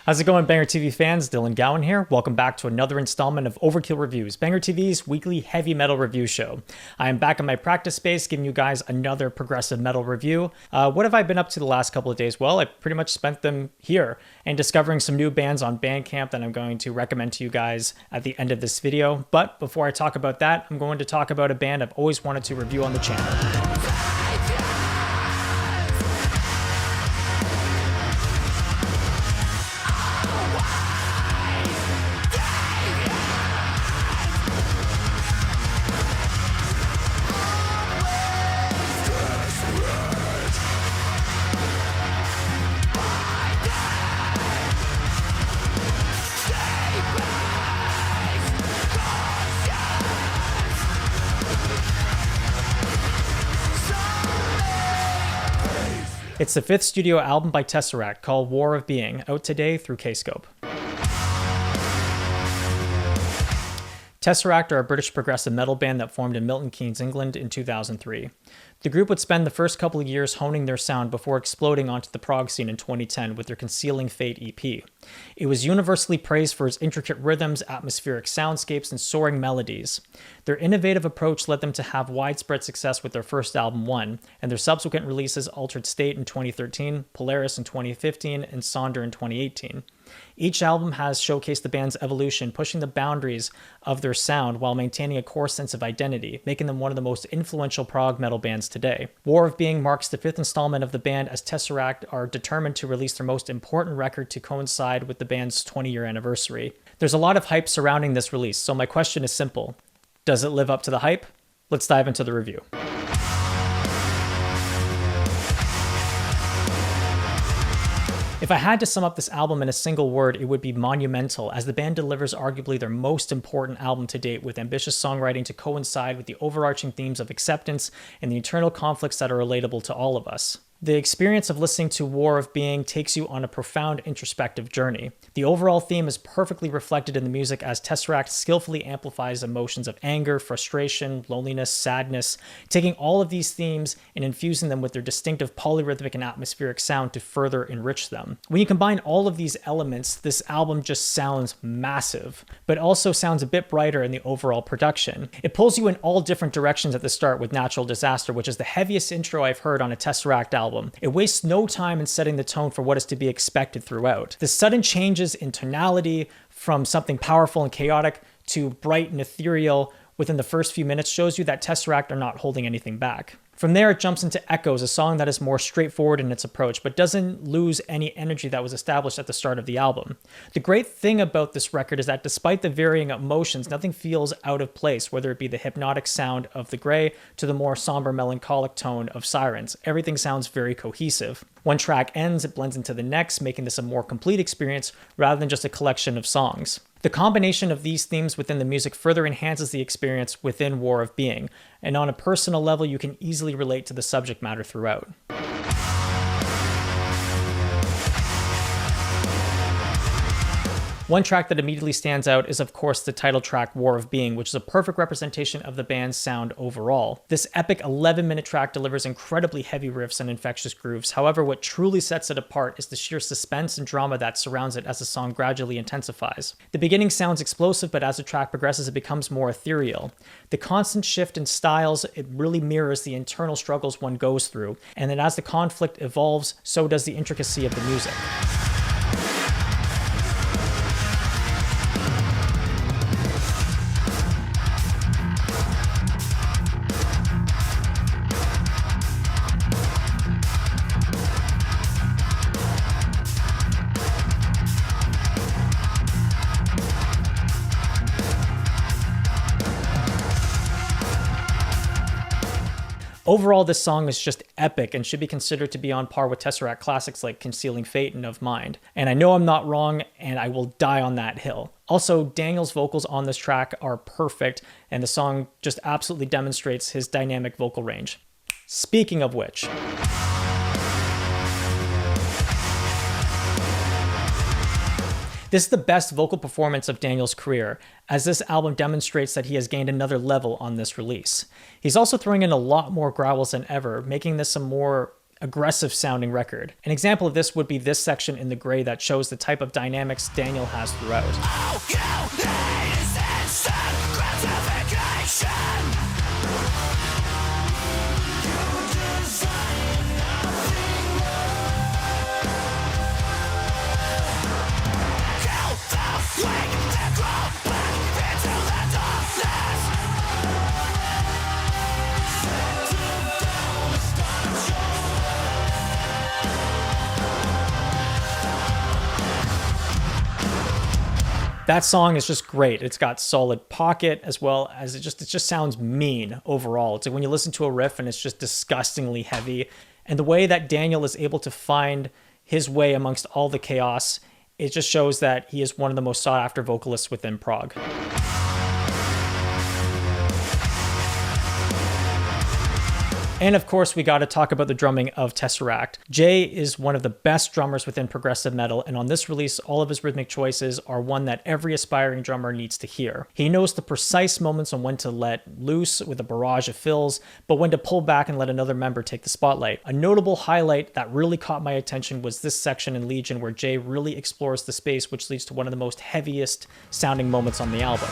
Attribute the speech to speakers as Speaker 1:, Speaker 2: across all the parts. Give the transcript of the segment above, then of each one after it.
Speaker 1: How's it going, BangerTV fans? Dylan.Gowan here. Welcome back to another installment of Overkill Reviews, BangerTV's weekly heavy metal review show. I am back in my practice space giving you guys another progressive metal review. What have I been up to the last couple of days? Well, I pretty much spent them here and discovering some new bands on Bandcamp that I'm going to recommend to you guys at the end of this video. But before I talk about that, I'm going to talk about a band I've always wanted to review on the channel. It's the fifth studio album by TesseracT called War of Being, out today through Kscope. TesseracT are a British progressive metal band that formed in Milton Keynes, England in 2003. The group would spend the first couple of years honing their sound before exploding onto the prog scene in 2010 with their Concealing Fate EP. It was universally praised for its intricate rhythms, atmospheric soundscapes, and soaring melodies. Their innovative approach led them to have widespread success with their first album, One, and their subsequent releases Altered State in 2013, Polaris in 2015, and Sonder in 2018. Each album has showcased the band's evolution, pushing the boundaries of their sound while maintaining a core sense of identity, making them one of the most influential prog metal bands today. War of Being marks the fifth installment of the band, as TesseracT are determined to release their most important record to coincide with the band's 20-year anniversary. There's a lot of hype surrounding this release, so my question is simple. Does it live up to the hype? Let's dive into the review. If I had to sum up this album in a single word, it would be monumental, as the band delivers arguably their most important album to date, with ambitious songwriting to coincide with the overarching themes of acceptance and the internal conflicts that are relatable to all of us. The experience of listening to War of Being takes you on a profound introspective journey. The overall theme is perfectly reflected in the music, as TesseracT skillfully amplifies emotions of anger, frustration, loneliness, sadness, taking all of these themes and infusing them with their distinctive polyrhythmic and atmospheric sound to further enrich them. When you combine all of these elements, this album just sounds massive, but also sounds a bit brighter in the overall production. It pulls you in all different directions at the start with Natural Disaster, which is the heaviest intro I've heard on a TesseracT album. It wastes no time in setting the tone for what is to be expected throughout. The sudden changes in tonality from something powerful and chaotic to bright and ethereal within the first few minutes shows you that TesseracT are not holding anything back. From there, it jumps into Echoes, a song that is more straightforward in its approach, but doesn't lose any energy that was established at the start of the album. The great thing about this record is that despite the varying emotions, nothing feels out of place, whether it be the hypnotic sound of The Grey to the more somber melancholic tone of Sirens. Everything sounds very cohesive. One track ends, it blends into the next, making this a more complete experience rather than just a collection of songs. The combination of these themes within the music further enhances the experience within War of Being, and on a personal level, you can easily relate to the subject matter throughout. One track that immediately stands out is, of course, the title track, War of Being, which is a perfect representation of the band's sound overall. This epic 11-minute track delivers incredibly heavy riffs and infectious grooves. However, what truly sets it apart is the sheer suspense and drama that surrounds it as the song gradually intensifies. The beginning sounds explosive, but as the track progresses, it becomes more ethereal. The constant shift in styles, it really mirrors the internal struggles one goes through, and then as the conflict evolves, so does the intricacy of the music. Overall, this song is just epic and should be considered to be on par with TesseracT classics like Concealing Fate and Of Mind. And I know I'm not wrong, and I will die on that hill. Also, Daniel's vocals on this track are perfect, and the song just absolutely demonstrates his dynamic vocal range. Speaking of which, this is the best vocal performance of Daniel's career, as this album demonstrates that he has gained another level on this release. He's also throwing in a lot more growls than ever, making this a more aggressive sounding record. An example of this would be this section in The Gray that shows the type of dynamics Daniel has throughout.
Speaker 2: All you need is instant gratification. You desire nothing more. Kill the weak and grow back into the darkness.
Speaker 1: That song is just great. It's got solid pocket as well as it just sounds mean overall. It's like when you listen to a riff and it's just disgustingly heavy. And the way that Daniel is able to find his way amongst all the chaos, it just shows that he is one of the most sought after vocalists within prog. And of course, we got to talk about the drumming of TesseracT. Jay is one of the best drummers within progressive metal, and on this release, all of his rhythmic choices are one that every aspiring drummer needs to hear. He knows the precise moments on when to let loose with a barrage of fills, but when to pull back and let another member take the spotlight. A notable highlight that really caught my attention was this section in Legion where Jay really explores the space, which leads to one of the most heaviest sounding moments on the album.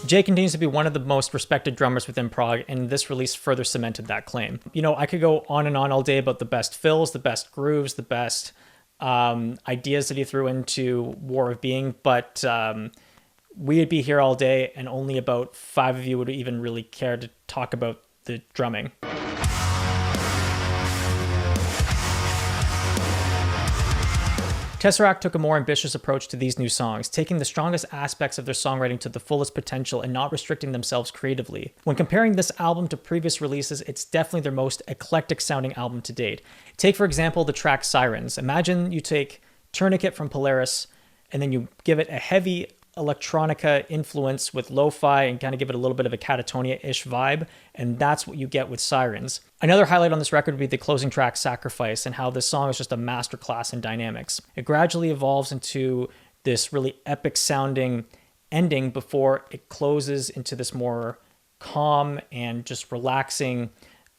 Speaker 1: Jay continues to be one of the most respected drummers within prog, and this release further cemented that claim. You know, I could go on and on all day about the best fills, the best grooves, the best ideas that he threw into War of Being, but we'd be here all day, and only about 5 of you would even really care to talk about the drumming. TesseracT took a more ambitious approach to these new songs, taking the strongest aspects of their songwriting to the fullest potential and not restricting themselves creatively. When comparing this album to previous releases, it's definitely their most eclectic sounding album to date. Take, for example, the track Sirens. Imagine you take Tourniquet from Polaris and then you give it a heavy electronica influence with lo-fi and kind of give it a little bit of a Catatonia-ish vibe, and that's what you get with Sirens. Another highlight on this record would be the closing track Sacrifice and how this song is just a masterclass in dynamics. It gradually evolves into this really epic sounding ending before it closes into this more calm and just relaxing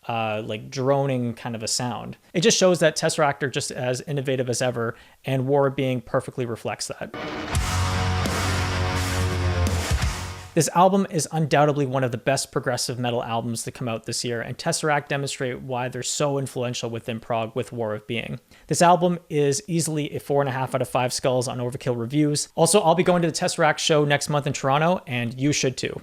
Speaker 1: like droning kind of a sound. It just shows that TesseracT are just as innovative as ever, and War of Being perfectly reflects that. This album is undoubtedly one of the best progressive metal albums to come out this year, and TesseracT demonstrate why they're so influential within prog with War of Being. This album is easily a 4.5 out of 5 skulls on Overkill Reviews. Also, I'll be going to the TesseracT show next month in Toronto, and you should too.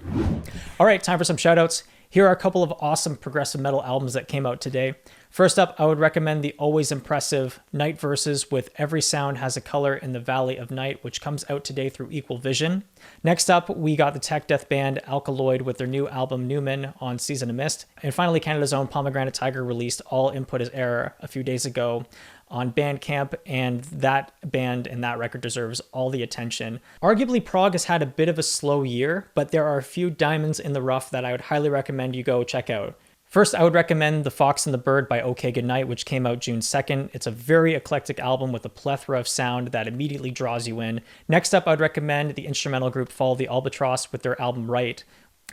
Speaker 1: All right, time for some shoutouts. Here are a couple of awesome progressive metal albums that came out today. First up, I would recommend the always impressive Night Verses with Every Sound Has a Color in the Valley of Night, which comes out today through Equal Vision. Next up, we got the tech death band Alkaloid with their new album Newman on Season of Mist. And finally, Canada's own Pomegranate Tiger released All Input is Error a few days ago on Bandcamp, and that band and that record deserves all the attention. Arguably, prog has had a bit of a slow year, but there are a few diamonds in the rough that I would highly recommend you go check out. First, I would recommend The Fox and the Bird by OK Goodnight, which came out June 2nd. It's a very eclectic album with a plethora of sound that immediately draws you in. Next up, I would recommend the instrumental group Follow the Albatross with their album Right.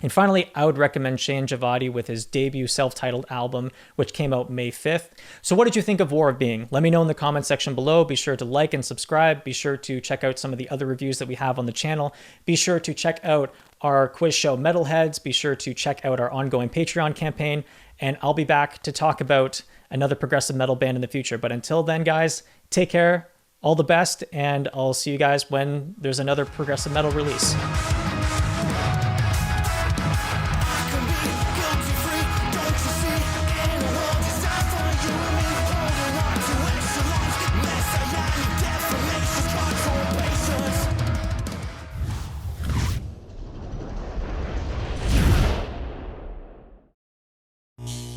Speaker 1: And finally, I would recommend Shane Javadi with his debut self-titled album, which came out May 5th. So what did you think of War of Being? Let me know in the comment section below. Be sure to like and subscribe. Be sure to check out some of the other reviews that we have on the channel. Be sure to check out our quiz show Metalheads. Be sure to check out our ongoing Patreon campaign. And I'll be back to talk about another progressive metal band in the future. But until then, guys, take care, all the best, and I'll see you guys when there's another progressive metal release.
Speaker 2: Bye.